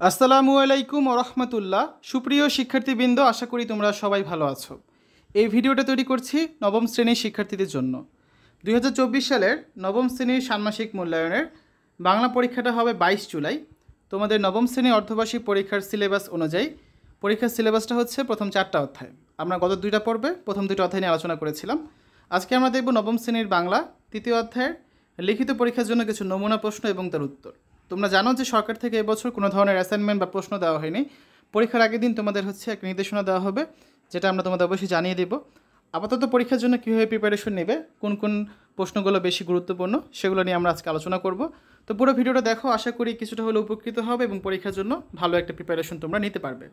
আসসালামু আলাইকুম ওরহমতুল্লাহ। সুপ্রিয় শিক্ষার্থীবৃন্দ, আশা করি তোমরা সবাই ভালো আছো। এই ভিডিওটা তৈরি করছি নবম শ্রেণীর শিক্ষার্থীদের জন্য। 2024 সালের নবম শ্রেণীর ষান্মাসিক মূল্যায়নের বাংলা পরীক্ষাটা হবে 22 জুলাই। তোমাদের নবম শ্রেণীর অর্ধবার্ষিক পরীক্ষার সিলেবাস অনুযায়ী পরীক্ষার সিলেবাসটা হচ্ছে প্রথম 4টা অধ্যায়। আমরা গত 2টা পর্বে প্রথম 2টা অধ্যায় নিয়ে আলোচনা করেছিলাম। আজকে আমরা দেখব নবম শ্রেণীর বাংলা 3য় অধ্যায়ের লিখিত পরীক্ষার জন্য কিছু নমুনা প্রশ্ন এবং তার উত্তর। তোমরা জানো যে সরকার থেকে এবছর কোনো ধরনের অ্যাসাইনমেন্ট বা প্রশ্ন দেওয়া হয়নি। পরীক্ষার আগের দিন তোমাদের হচ্ছে একটা নির্দেশনা দেওয়া হবে, যেটা আমরা তোমাদের অবশ্যই জানিয়ে দেব। আপাতত পরীক্ষার জন্য কীভাবে প্রিপারেশন নেবে, কোন কোন প্রশ্নগুলো বেশি গুরুত্বপূর্ণ, সেগুলো নিয়ে আমরা আজকে আলোচনা করব। তো পুরো ভিডিওটা দেখো, আশা করি কিছুটা হলে উপকৃত হবে এবং পরীক্ষার জন্য ভালো একটা প্রিপারেশন তোমরা নিতে পারবে।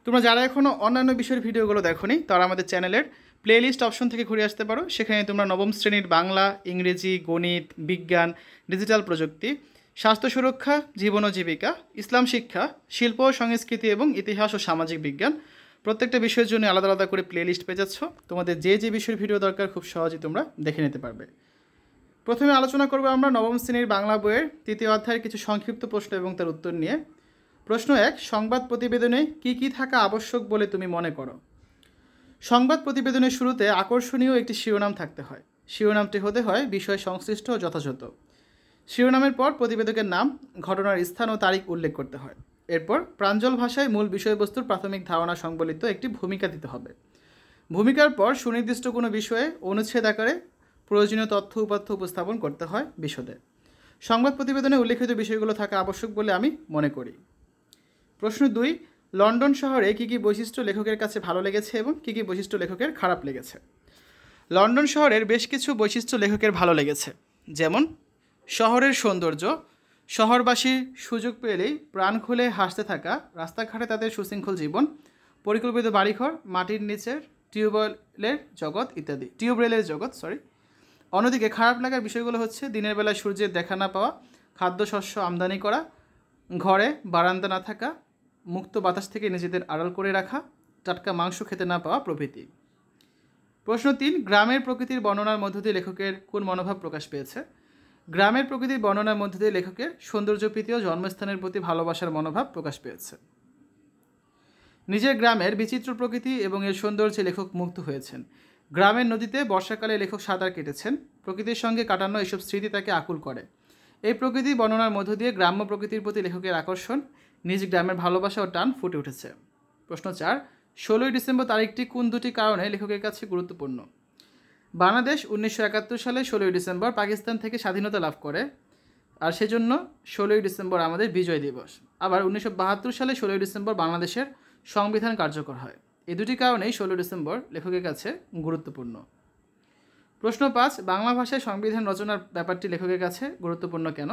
তোমরা যারা এখনও অন্যান্য বিষয়ের ভিডিওগুলো দেখোনি, তারা আমাদের চ্যানেলের প্লেলিস্ট অপশন থেকে ঘুরে আসতে পারো। সেখানে তোমরা নবম শ্রেণীর বাংলা, ইংরেজি, গণিত, বিজ্ঞান, ডিজিটাল প্রযুক্তি, স্বাস্থ্য সুরক্ষা, জীবন ও জীবিকা, ইসলাম শিক্ষা, শিল্প ও সংস্কৃতি এবং ইতিহাস ও সামাজিক বিজ্ঞান, প্রত্যেকটা বিষয়ের জন্য আলাদা আলাদা করে প্লেলিস্ট পেয়ে যাচ্ছ। তোমাদের যে যে বিষয়ের ভিডিও দরকার খুব সহজেই তোমরা দেখে নিতে পারবে। প্রথমে আলোচনা করবো আমরা নবম শ্রেণীর বাংলা বইয়ের 3য় অধ্যায়ের কিছু সংক্ষিপ্ত প্রশ্ন এবং তার উত্তর নিয়ে। প্রশ্ন 1, সংবাদ প্রতিবেদনে কি কি থাকা আবশ্যক বলে তুমি মনে করো? সংবাদ প্রতিবেদনের শুরুতে আকর্ষণীয় একটি শিরোনাম থাকতে হয়। শিরোনামটি হতে হয় বিষয় সংশ্লিষ্ট ও যথাযথ। শিরোনামের পর প্রতিবেদকের নাম, ঘটনার স্থান ও তারিখ উল্লেখ করতে হয়। এরপর প্রাঞ্জল ভাষায় মূল বিষয়বস্তুর প্রাথমিক ধারণা সংবলিত একটি ভূমিকা দিতে হবে। ভূমিকার পর সুনির্দিষ্ট কোনো বিষয়ে অনুচ্ছেদ আকারে প্রয়োজনীয় তথ্য উপাত্ত উপস্থাপন করতে হয় বিশদে। সংবাদ প্রতিবেদনে উল্লেখিত বিষয়গুলো থাকা আবশ্যক বলে আমি মনে করি। প্রশ্ন 2, লন্ডন শহরে কী কী বৈশিষ্ট্য লেখকের কাছে ভালো লেগেছে এবং কী কী বৈশিষ্ট্য লেখকের খারাপ লেগেছে? লন্ডন শহরের বেশ কিছু বৈশিষ্ট্য লেখকের ভালো লেগেছে, যেমন শহরের সৌন্দর্য, শহরবাসীর সুযোগ পেলেই প্রাণ খুলে হাসতে থাকা, রাস্তাঘাটে তাদের সুশৃঙ্খল জীবন, পরিকল্পিত বাড়িঘর, মাটির নিচের টিউবওয়েলের জগৎ। অন্যদিকে খারাপ লাগার বিষয়গুলো হচ্ছে দিনের বেলায় সূর্যের দেখা না পাওয়া, খাদ্যশস্য আমদানি করা, ঘরে বারান্দা না থাকা, মুক্ত বাতাস থেকে নিজেদের আড়াল করে রাখা, টাটকা মাংস খেতে না পাওয়া প্রভৃতি। প্রশ্ন 3, গ্রামের প্রকৃতির বর্ণনার মধ্য দিয়ে লেখকের কোন মনোভাব প্রকাশ পেয়েছে? গ্রামের প্রকৃতির বর্ণনার মধ্য দিয়ে লেখকের সৌন্দর্যপ্রীতি ও জন্মস্থানের প্রতি ভালোবাসার মনোভাব প্রকাশ পেয়েছে। নিজের গ্রামের বিচিত্র প্রকৃতি এবং এর সৌন্দর্যে লেখক মুগ্ধ হয়েছেন। গ্রামের নদীতে বর্ষাকালে লেখক সাঁতার কেটেছেন। প্রকৃতির সঙ্গে কাটানো এসব স্মৃতি তাকে আকুল করে। এই প্রকৃতি বর্ণনার মধ্য দিয়ে গ্রাম্য প্রকৃতির প্রতি লেখকের আকর্ষণ, নিজ গ্রামের ভালোবাসা ও টান ফুটে উঠেছে। প্রশ্ন 4, 16ই ডিসেম্বর তারিখটি কোন দুটি কারণে লেখকের কাছে গুরুত্বপূর্ণ? বাংলাদেশ 1971 সালে 16ই ডিসেম্বর পাকিস্তান থেকে স্বাধীনতা লাভ করে, আর সেজন্য 16ই ডিসেম্বর আমাদের বিজয় দিবস। আবার 1972 সালে 16ই ডিসেম্বর বাংলাদেশের সংবিধান কার্যকর হয়। এই দুটি কারণেই 16 ডিসেম্বর লেখকের কাছে গুরুত্বপূর্ণ। প্রশ্ন 5, বাংলা ভাষায় সংবিধান রচনার ব্যাপারটি লেখকের কাছে গুরুত্বপূর্ণ কেন?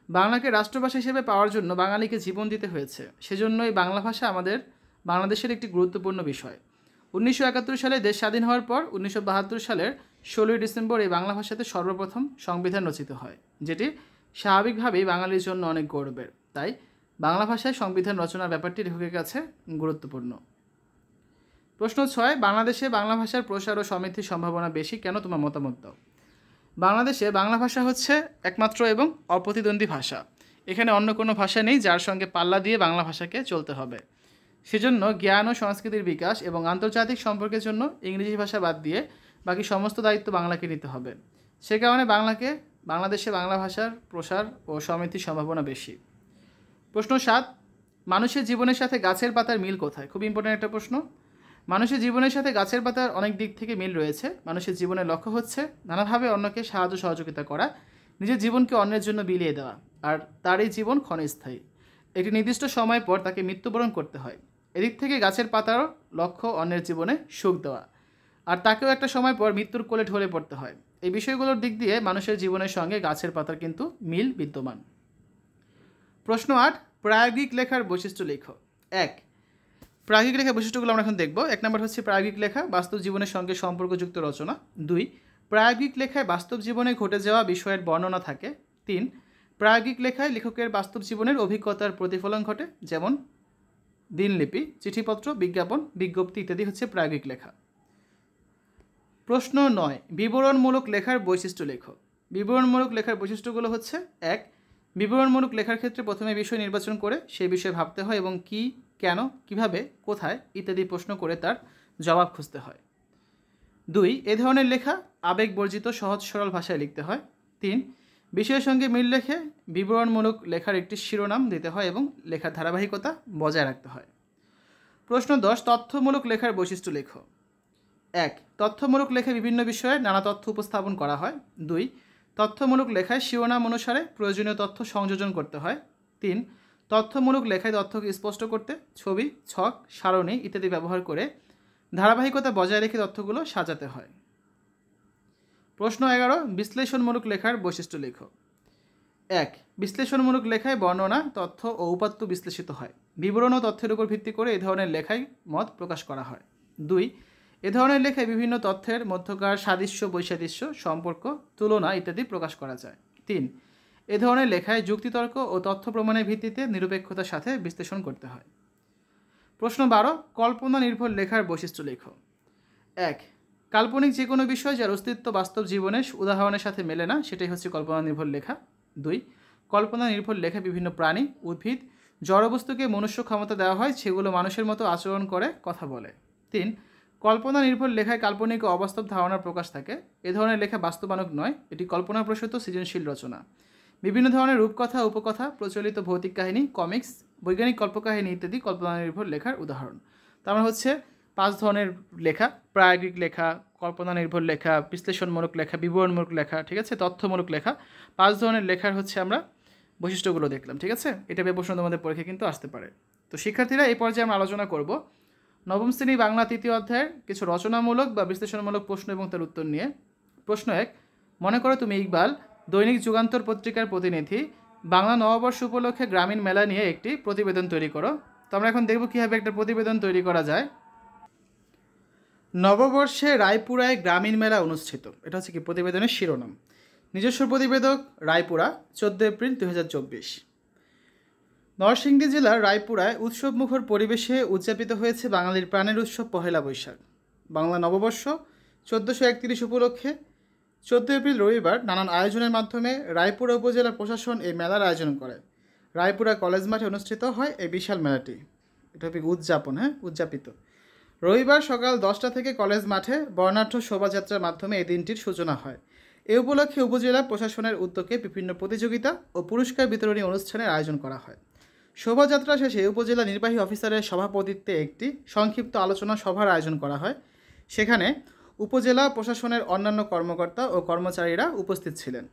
বাংলাকে রাষ্ট্রভাষা হিসেবে পাওয়ার জন্য বাঙালিকে জীবন দিতে হয়েছে, সেজন্যই বাংলা ভাষা আমাদের বাংলাদেশের একটি গুরুত্বপূর্ণ বিষয়। 1971 সালে দেশ স্বাধীন হওয়ার পর 1972 সালের 16ই ডিসেম্বর এই বাংলা ভাষাতে সর্বপ্রথম সংবিধান রচিত হয়, যেটি স্বাভাবিকভাবেই বাঙালির জন্য অনেক গর্বের। তাই বাংলা ভাষায় সংবিধান রচনার ব্যাপারটি লেখকের কাছে গুরুত্বপূর্ণ। প্রশ্ন 6, বাংলাদেশে বাংলা ভাষার প্রসার ও সমৃদ্ধির সম্ভাবনা বেশি, কেন তোমার মতামত দাও? বাংলাদেশে বাংলা ভাষা হচ্ছে একমাত্র এবং অপ্রতিদ্বন্দ্বী ভাষা। এখানে অন্য কোনো ভাষা নেই যার সঙ্গে পাল্লা দিয়ে বাংলা ভাষাকে চলতে হবে। সেজন্য জ্ঞান ও সংস্কৃতির বিকাশ এবং আন্তর্জাতিক সম্পর্কের জন্য ইংরেজি ভাষা বাদ দিয়ে বাকি সমস্ত দায়িত্ব বাংলাকে নিতে হবে। সে কারণে বাংলাদেশে বাংলা ভাষার প্রসার ও সমৃদ্ধির সম্ভাবনা বেশি। প্রশ্ন 7, মানুষের জীবনের সাথে গাছের পাতার মিল কোথায়? খুব ইম্পর্ট্যান্ট একটা প্রশ্ন। মানুষের জীবনের সাথে গাছের পাতার অনেক দিক থেকে মিল রয়েছে। মানুষের জীবনের লক্ষ্য হচ্ছে নানাভাবে অন্যকে সাহায্য সহযোগিতা করা, নিজের জীবনকে অন্যের জন্য বিলিয়ে দেওয়া, আর তার এই জীবন ক্ষণস্থায়ী। একটি নির্দিষ্ট সময় পর তাকে মৃত্যুবরণ করতে হয়। এদিক থেকে গাছের পাতারও লক্ষ্য অন্যের জীবনে সুখ দেওয়া, আর তাকেও একটা সময় পর মৃত্যুর কোলে ঢলে পড়তে হয়। এই বিষয়গুলোর দিক দিয়ে মানুষের জীবনের সঙ্গে গাছের পাতার কিন্তু মিল বিদ্যমান। প্রশ্ন 8, প্রায়োগিক লেখার বৈশিষ্ট্য লেখো। 1, প্রায়োগিক লেখার বৈশিষ্ট্যগুলো আমরা এখন দেখব। 1 নম্বর হচ্ছে প্রায়োগিক লেখা, বাস্তব জীবনের সঙ্গে সম্পর্কযুক্ত রচনা। 2, প্রায়োগিক লেখায় বাস্তব জীবনে ঘটে যাওয়া বিষয়ের বর্ণনা থাকে। 3, প্রায়োগিক লেখায় লেখকের বাস্তব জীবনের অভিজ্ঞতার প্রতিফলন ঘটে, যেমন দিনলিপি, চিঠিপত্র, বিজ্ঞাপন, বিজ্ঞপ্তি ইত্যাদি হচ্ছে প্রায়োগিক লেখা। প্রশ্ন 9, বিবরণমূলক লেখার বৈশিষ্ট্য লেখো। বিবরণমূলক লেখার বৈশিষ্ট্যগুলো হচ্ছে 1, বিবরণমূলক লেখার ক্ষেত্রে প্রথমে বিষয় নির্বাচন করে সেই বিষয়ে ভাবতে হয় এবং কি, কেন, কিভাবে, কোথায় ইত্যাদি প্রশ্ন করে তার জবাব খুঁজতে হয়। 2, এ ধরনের লেখা আবেগবর্জিত সহজ সরল ভাষায় লিখতে হয়। 3, বিষয়ের সঙ্গে মিল রেখে বিবরণমূলক লেখার একটি শিরোনাম দিতে হয় এবং লেখার ধারাবাহিকতা বজায় রাখতে হয়। প্রশ্ন 10, তথ্যমূলক লেখার বৈশিষ্ট্য লেখো। 1, তথ্যমূলক লেখায় বিভিন্ন বিষয়ে নানা তথ্য উপস্থাপন করা হয়। 2, তথ্যমূলক লেখায় শিরোনাম অনুসারে প্রয়োজনীয় তথ্য সংযোজন করতে হয়। 3, তথ্যমূলক লেখায় তথ্যকে স্পষ্ট করতে ছবি, ছক, সারণী ইত্যাদি ব্যবহার করে ধারাবাহিকতা বজায় রেখে তথ্যগুলো সাজাতে হয়। প্রশ্ন 11, বিশ্লেষণমূলক লেখার বৈশিষ্ট্য লেখো। 1, বিশ্লেষণমূলক লেখায় বর্ণনা, তথ্য ও উপাত্ত বিশ্লেষিত হয়। বিবরণ ও তথ্যের উপর ভিত্তি করে এই ধরনের লেখায় মত প্রকাশ করা হয়। 2, এ ধরনের লেখায় বিভিন্ন তথ্যের মধ্যকার সাদৃশ্য, বৈসাদৃশ্য, সম্পর্ক, তুলনা ইত্যাদি প্রকাশ করা যায়। 3, এ ধরনের লেখায় যুক্তিতর্ক ও তথ্য প্রমাণের ভিত্তিতে নিরপেক্ষতার সাথে বিশ্লেষণ করতে হয়। প্রশ্ন 12, কল্পনা নির্ভর লেখার বৈশিষ্ট্য লেখো। 1, কাল্পনিক যে কোনো বিষয় যার অস্তিত্ব বাস্তব জীবনের উদাহরণের সাথে মেলে না সেটাই হচ্ছে কল্পনা নির্ভর লেখা। 2, কল্পনা নির্ভর লেখা বিভিন্ন প্রাণী, উদ্ভিদ, জড়বস্তুকে মনুষ্য ক্ষমতা দেওয়া হয় সেগুলো মানুষের মতো আচরণ করে, কথা বলে। 3, কল্পনা নির্ভর লেখায় কাল্পনিক ও অবাস্তব ধারণার প্রকাশ থাকে। এ ধরনের লেখা বাস্তবানুগ নয়, এটি কল্পনাপ্রসূত সৃজনশীল রচনা। বিভিন্ন ধরনের রূপকথা, উপকথা, প্রচলিত ভৌতিক কাহিনী, কমিক্স, বৈজ্ঞানিক কল্পকাহিনী ইত্যাদি কল্পনা নির্ভর লেখার উদাহরণ। তার মানে হচ্ছে 5 ধরনের লেখা: প্রায়োগিক লেখা, কল্পনা নির্ভর লেখা, বিশ্লেষণমূলক লেখা, বিবরণমূলক লেখা, ঠিক আছে, তথ্যমূলক লেখা। 5 ধরনের লেখার হচ্ছে আমরা বৈশিষ্ট্যগুলো দেখলাম, ঠিক আছে। এটা প্রশ্ন তোমাদের পরীক্ষায় কিন্তু আসতে পারে। তো শিক্ষার্থীরা, এই পর্যায়ে আমরা আলোচনা করব নবম শ্রেণী বাংলা 3য় অধ্যায়ের কিছু রচনামূলক বা বিশ্লেষণমূলক প্রশ্ন এবং তার উত্তর নিয়ে। প্রশ্ন 1, মনে করো তুমি ইকবাল, দৈনিক যুগান্তর পত্রিকার প্রতিনিধি, বাংলা নববর্ষ উপলক্ষে গ্রামীণ মেলা নিয়ে একটি প্রতিবেদন তৈরি করো। তো আমরা এখন দেখব কীভাবে একটা প্রতিবেদন তৈরি করা যায়। নববর্ষে রায়পুরায় গ্রামীণ মেলা অনুষ্ঠিত, এটা হচ্ছে কি প্রতিবেদনের শিরোনাম। নিজস্ব প্রতিবেদক রায়পুরা, 14 এপ্রিল 2024। নরসিংদী জেলার রায়পুরায় উৎসবমুখর পরিবেশে উদযাপিত হয়েছে বাঙালির প্রাণের উৎসব পহেলা বৈশাখ। বাংলা নববর্ষ 1431 উপলক্ষে 14 এপ্রিল রবিবার নানান আয়োজনের মাধ্যমে রায়পুরা উপজেলা প্রশাসন এই মেলার আয়োজন করে। রায়পুরা কলেজ মাঠে অনুষ্ঠিত হয় এই বিশাল মেলাটি। এটা উদযাপিত। রবিবার সকাল 10টা থেকে কলেজ মাঠে বর্ণাঢ্য শোভাযাত্রার মাধ্যমে এই দিনটির সূচনা হয়। এ উপলক্ষে উপজেলা প্রশাসনের উদ্যোগে বিভিন্ন প্রতিযোগিতা ও পুরস্কার বিতরণী অনুষ্ঠানের আয়োজন করা হয়। শোভাযাত্রা শেষে উপজেলা নির্বাহী অফিসারের সভাপতিত্বে একটি সংক্ষিপ্ত আলোচনা সভার আয়োজন করা হয়। সেখানে উপজেলা প্রশাসনের অন্যান্য কর্মকর্তা ও কর্মচারীরা উপস্থিত ছিলেন।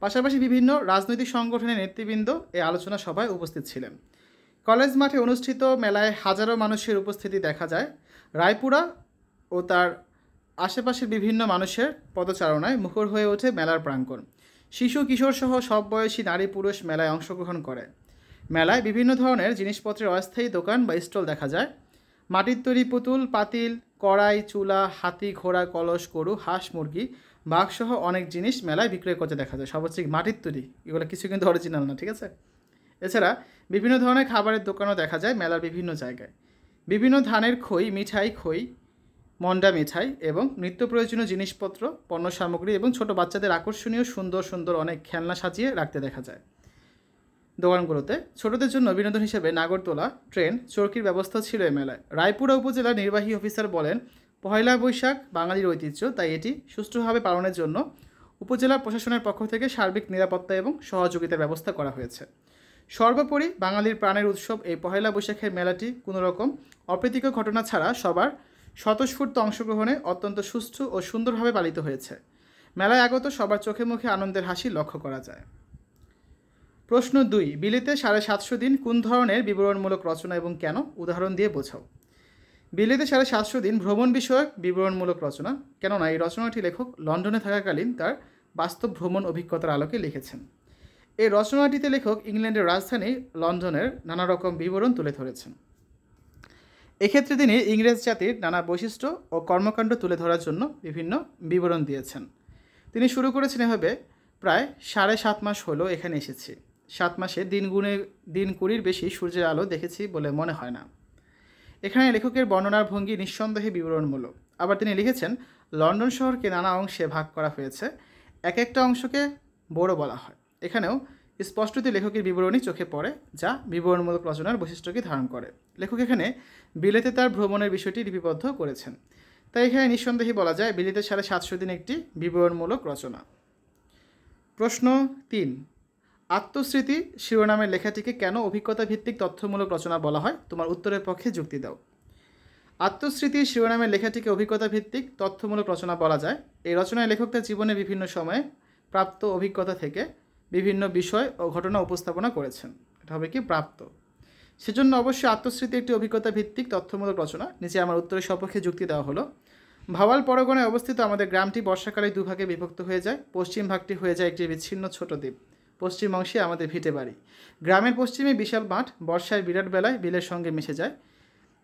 পাশাপাশি বিভিন্ন রাজনৈতিক সংগঠনের নেতৃবৃন্দ এই আলোচনা সভায় উপস্থিত ছিলেন। কলেজ মাঠে অনুষ্ঠিত মেলায় হাজারো মানুষের উপস্থিতি দেখা যায়। রায়পুরা ও তার আশেপাশের বিভিন্ন মানুষের পদচারণায় মুখর হয়ে ওঠে মেলার প্রাঙ্গণ। শিশু, কিশোর সহ সব বয়সী নারী পুরুষ মেলায় অংশগ্রহণ করে। মেলায় বিভিন্ন ধরনের জিনিসপত্রের অস্থায়ী দোকান বা স্টল দেখা যায়। মাটির তৈরি পুতুল, পাতিল, কড়াই, চুলা, হাতি, ঘোড়া, কলস, গরু, হাঁস, মুরগি, বাঘসহ অনেক জিনিস মেলায় বিক্রয় করতে দেখা যায়। সব হচ্ছে মাটির তৈরি, এগুলো কিছু কিন্তু অরিজিনাল না, ঠিক আছে। এছাড়া বিভিন্ন ধরনের খাবারের দোকানও দেখা যায় মেলার বিভিন্ন জায়গায়। বিভিন্ন ধানের খই, মন্ডা মিঠাই এবং নিত্য প্রয়োজনীয় জিনিসপত্র, পণ্য সামগ্রী এবং ছোট বাচ্চাদের আকর্ষণীয় সুন্দর সুন্দর অনেক খেলনা সাজিয়ে রাখতে দেখা যায়। দোকানগুলোতে ছোটদের জন্য বিনোদন হিসেবে নাগরদোলা, ট্রেন, চরকির ব্যবস্থা ছিল এই মেলায়। রায়পুরা উপজেলার নির্বাহী অফিসার বলেন, পহেলা বৈশাখ বাঙালির ঐতিহ্য, তাই এটি সুষ্ঠুভাবে পালনের জন্য উপজেলা প্রশাসনের পক্ষ থেকে সার্বিক নিরাপত্তা এবং সহযোগিতার ব্যবস্থা করা হয়েছে। সর্বোপরি বাঙালির প্রাণের উৎসব এই পহেলা বৈশাখের মেলাটি কোনো রকম অপ্রীতিকর ঘটনা ছাড়া সবার স্বতঃস্ফূর্ত অংশগ্রহণে অত্যন্ত সুষ্ঠু ও সুন্দরভাবে পালিত হয়েছে। মেলায় আগত সবার চোখে মুখে আনন্দের হাসি লক্ষ্য করা যায়। প্রশ্ন 2, বিলেতে 750 দিন কোন ধরনের বিবরণমূলক রচনা এবং কেন? উদাহরণ দিয়ে বোঝাও। বিলেতে 750 দিন ভ্রমণ বিষয়ক বিবরণমূলক রচনা। কেননা এই রচনাটি লেখক লন্ডনে থাকাকালীন তার বাস্তব ভ্রমণ অভিজ্ঞতার আলোকে লিখেছেন। এই রচনাটিতে লেখক ইংল্যান্ডের রাজধানী লন্ডনের নানা রকম বিবরণ তুলে ধরেছেন। এক্ষেত্রে তিনি ইংরেজ জাতির নানা বৈশিষ্ট্য ও কর্মকাণ্ড তুলে ধরার জন্য বিভিন্ন বিবরণ দিয়েছেন। তিনি শুরু করেছেন এভাবে, প্রায় 7.5 মাস হলো এখানে এসেছি। 7 মাসে দিন 20-র বেশি সূর্যের আলো দেখেছি বলে মনে হয় না। এখানে লেখকের বর্ণনার ভঙ্গি নিঃসন্দেহে বিবরণমূলক। আবার তিনি লিখেছেন, লন্ডন শহরকে নানা অংশে ভাগ করা হয়েছে, এক একটা অংশকে বড় বলা হয়। এখানেও স্পষ্টতই লেখকের বিবরণী চোখে পড়ে, যা বিবরণমূলক রচনার বৈশিষ্ট্যকে ধারণ করে। লেখক এখানে বিলেতে তার ভ্রমণের বিষয়টি লিপিবদ্ধ করেছেন, তাই এখানে নিঃসন্দেহে বলা যায় বিলেতের 750 দিন একটি বিবরণমূলক রচনা। প্রশ্ন 3, আত্মস্মৃতি শিরোনামের লেখাটিকে কেন অভিজ্ঞতা ভিত্তিক তথ্যমূলক রচনা বলা হয়? তোমার উত্তরের পক্ষে যুক্তি দাও। আত্মস্মৃতি শিরোনামের লেখাটিকে অভিজ্ঞতা ভিত্তিক তথ্যমূলক রচনা বলা যায়। এই রচনায় লেখক তার জীবনের বিভিন্ন সময়ে প্রাপ্ত অভিজ্ঞতা থেকে বিভিন্ন বিষয় ও ঘটনা উপস্থাপনা করেছেন। এটা হবে কি প্রাপ্ত। সেজন্য অবশ্যই আত্মস্মৃতি একটি অভিজ্ঞতা ভিত্তিক তথ্যমূলক রচনা। নিচে আমার উত্তরের সপক্ষে যুক্তি দেওয়া হলো। ভাওয়াল পরগনায় অবস্থিত আমাদের গ্রামটি বর্ষাকালে দুভাগে বিভক্ত হয়ে যায়। পশ্চিম ভাগটি হয়ে যায় একটি বিচ্ছিন্ন ছোট দ্বীপ। পশ্চিম অংশে আমাদের ভিটে বাড়ি। গ্রামের পশ্চিমে বিশাল মাঠ, বর্ষায় বিরাট বেলায় বিলের সঙ্গে মিশে যায়।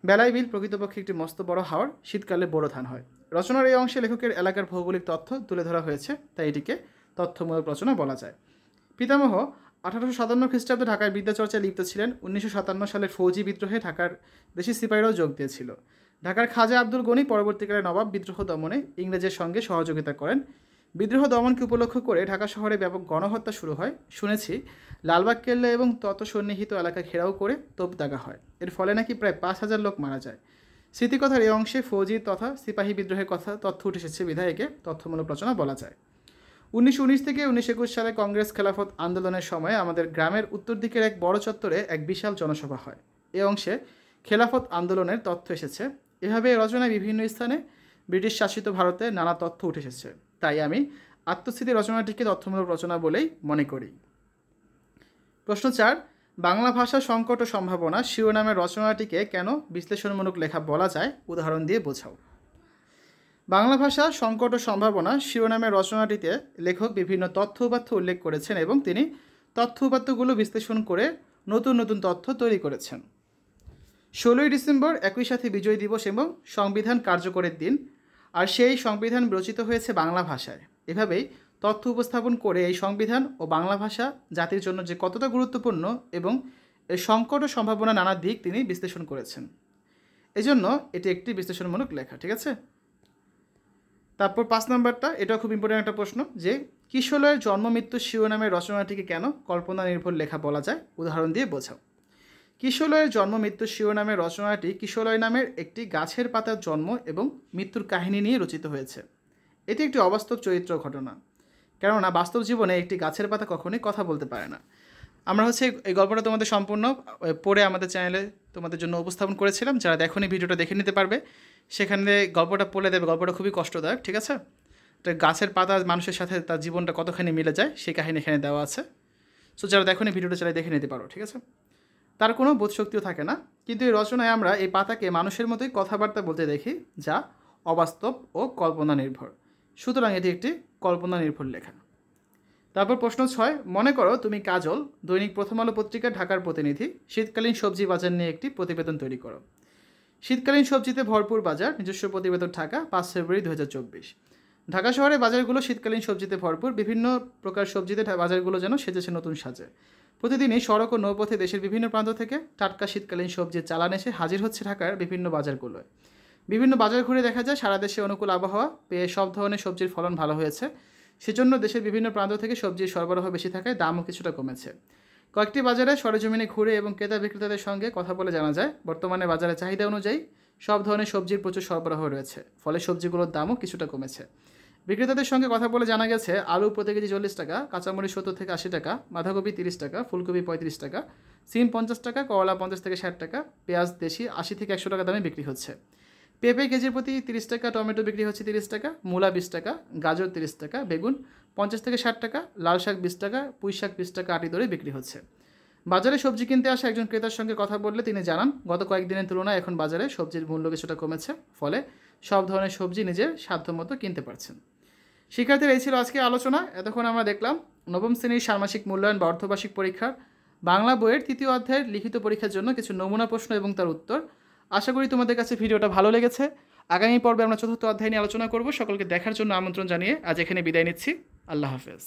বেলায় বিল প্রকৃতপক্ষে একটি মস্ত বড় হাওর, শীতকালে বড় ধান হয়। রচনার এই অংশে লেখকের এলাকার ভৌগোলিক তথ্য তুলে ধরা হয়েছে, তাই এটিকে তথ্যমূলক রচনা বলা যায়। পিতামহ 1857 খ্রিস্টাব্দে ঢাকায় বিদ্যাচর্চায় লিপ্ত ছিলেন। 1957 সালের ফৌজি বিদ্রোহে ঢাকার দেশি সিপাহীরাও যোগ দিয়েছিল। ঢাকার খাজা আব্দুল গনি পরবর্তীকালে নবাব বিদ্রোহ দমনে ইংরেজের সঙ্গে সহযোগিতা করেন। বিদ্রোহ দমনকে উপলক্ষ করে ঢাকা শহরে ব্যাপক গণহত্যা শুরু হয়। শুনেছি লালবাগ কেল্লা এবং তত সন্নিহিত এলাকা ঘেরাও করে তোপ দাগা হয়। এর ফলে নাকি প্রায় 5000 লোক মারা যায়। স্মৃতিকথার এই অংশে ফৌজি তথা সিপাহী বিদ্রোহের কথা তথ্য উঠে এসেছে বিধায় একে তথ্যমূলক রচনা বলা যায়। 1919 থেকে 1921 সালে কংগ্রেস খেলাফত আন্দোলনের সময় আমাদের গ্রামের উত্তর দিকের এক বড় চত্বরে এক বিশাল জনসভা হয়। এ অংশে খেলাফত আন্দোলনের তথ্য এসেছে। এভাবে রচনায় বিভিন্ন স্থানে ব্রিটিশ শাসিত ভারতে নানা তথ্য উঠে এসেছে, তাই আমি আত্মস্মৃতি রচনাটিকে তথ্যমূলক রচনা বলেই মনে করি। প্রশ্ন 4, বাংলা ভাষা সংকট ও সম্ভাবনা শিরোনামের রচনাটিকে কেন বিশ্লেষণমূলক লেখা বলা যায়? উদাহরণ দিয়ে বোঝাও। বাংলা ভাষা সংকট ও সম্ভাবনা শিরোনামের রচনাটিতে লেখক বিভিন্ন তথ্য উপাত্ত উল্লেখ করেছেন এবং তিনি তথ্য উপাত্তগুলো বিশ্লেষণ করে নতুন নতুন তথ্য তৈরি করেছেন। 16ই ডিসেম্বর একই সাথে বিজয় দিবস এবং সংবিধান কার্যকরের দিন, আর সেই সংবিধান রচিত হয়েছে বাংলা ভাষায়। এভাবেই তথ্য উপস্থাপন করে এই সংবিধান ও বাংলা ভাষা জাতির জন্য যে কতটা গুরুত্বপূর্ণ এবং এর সংকট ও সম্ভাবনা নানা দিক তিনি বিশ্লেষণ করেছেন। এজন্য এটি একটি বিশ্লেষণমূলক লেখা। ঠিক আছে। তারপর 5 নম্বরটা, এটাও খুব ইম্পর্টেন্ট একটা প্রশ্ন, যে কিশলয়ের জন্ম মৃত্যু শিরোনামের রচনাটিকে কেন কল্পনা নির্ভর লেখা বলা যায়? উদাহরণ দিয়ে বোঝাও। কিশলয়ের জন্ম মৃত্যু শিরোনামের রচনাটি কিশলয় নামের একটি গাছের পাতার জন্ম এবং মৃত্যুর কাহিনী নিয়ে রচিত হয়েছে। এটি একটি অবাস্তব চরিত্র ঘটনা, কেননা বাস্তব জীবনে একটি গাছের পাতা কখনোই কথা বলতে পারে না। আমরা এই গল্পটা তোমাদের সম্পূর্ণ পড়ে আমাদের চ্যানেলে তোমাদের জন্য উপস্থাপন করেছিলাম। যারা দেখোনি ভিডিওটা দেখে নিতে পারবে, সেখানে গল্পটা পড়লে দেবে। গল্পটা খুবই কষ্টদায়ক। ঠিক আছে। তো গাছের পাতা মানুষের সাথে তার জীবনটা কতখানি মিলে যায় সেই কাহিনী এখানে দেওয়া আছে। সো যারা দেখোনি ভিডিওটা চালিয়ে দেখে নিতে পারো। ঠিক আছে। তার কোনো বোধশক্তিও থাকে না, কিন্তু এই রচনায় আমরা এই পাতাকে মানুষের মতোই কথাবার্তা বলতে দেখি, যা অবাস্তব ও কল্পনা নির্ভর। সুতরাং এটি একটি কল্পনা নির্ভর লেখা। তারপর প্রশ্ন 6, মনে করো তুমি কাজল, দৈনিক প্রথম আলো পত্রিকার ঢাকার প্রতিনিধি, শীতকালীন সবজি বাজার নিয়ে একটি প্রতিবেদন তৈরি করো। শীতকালীন সবজিতে ভরপুর বাজার, নিজস্ব প্রতিবেদন, ঢাকা 5 ফেব্রুয়ারি 2024। ঢাকা শহরে বাজারগুলো শীতকালীন সবজিতে ভরপুর। বিভিন্ন প্রকার সবজিতে বাজারগুলো যেন সেজেছে নতুন সাজে। প্রতিদিনই সড়ক ও নৌপথে দেশের বিভিন্ন প্রান্ত থেকে টাটকা শীতকালীন সবজির চালান এসে হাজির হচ্ছে ঢাকার বিভিন্ন বাজারগুলোয়। বিভিন্ন বাজার ঘুরে দেখা যায় সারা দেশে অনুকূল আবহাওয়া পেয়ে সব ধরনের সবজির ফলন ভালো হয়েছে। সেজন্য দেশের বিভিন্ন প্রান্ত থেকে সবজির সরবরাহ বেশি থাকায় দামও কিছুটা কমেছে। কয়েকটি বাজারে সরেজমিনে ঘুরে এবং ক্রেতা বিক্রেতাদের সঙ্গে কথা বলে জানা যায় বর্তমানে বাজারে চাহিদা অনুযায়ী সব ধরনের সবজির প্রচুর সরবরাহ রয়েছে, ফলে সবজিগুলোর দামও কিছুটা কমেছে। বিক্রেতাদের সঙ্গে কথা বলে জানা গেছে আলু প্রতি কেজি 40 টাকা, কাঁচামরিচ 70 থেকে 80 টাকা, বাঁধাকপি 30 টাকা, ফুলকপি 35 টাকা, সিম 50 টাকা, করলা 50 থেকে 60 টাকা, পেঁয়াজ দেশি 80 থেকে 100 টাকা দামে বিক্রি হচ্ছে। পেঁপে কেজির প্রতি 30 টাকা, টমেটো বিক্রি হচ্ছে 30 টাকা, মূলা 20 টাকা, গাজর 30 টাকা, বেগুন 50 থেকে 60 টাকা, লাল শাক 20 টাকা, পুঁই শাক 20 টাকা আটি দরে বিক্রি হচ্ছে। বাজারে সবজি কিনতে আসা একজন ক্রেতার সঙ্গে কথা বললে তিনি জানান গত কয়েকদিনের তুলনায় এখন বাজারে সবজির মূল্য কিছুটা কমেছে, ফলে সব ধরনের সবজি নিজের সাধ্যমতো কিনতে পারছেন। শিক্ষার্থীরা, এই ছিল আজকে আলোচনা। এতক্ষণ আমরা দেখলাম নবম শ্রেণীর ষান্মাসিক মূল্যায়ন বা অর্ধবার্ষিক পরীক্ষার বাংলা বইয়ের 3য় অধ্যায়ের লিখিত পরীক্ষার জন্য কিছু নমুনা প্রশ্ন এবং তার উত্তর। আশা করি তোমাদের কাছে ভিডিওটা ভালো লেগেছে। আগামী পর্বে আমরা 4র্থ অধ্যায় নিয়ে আলোচনা করব। সকলকে দেখার জন্য আমন্ত্রণ জানিয়ে আজ এখানে বিদায় নিচ্ছি। আল্লাহ হাফেজ।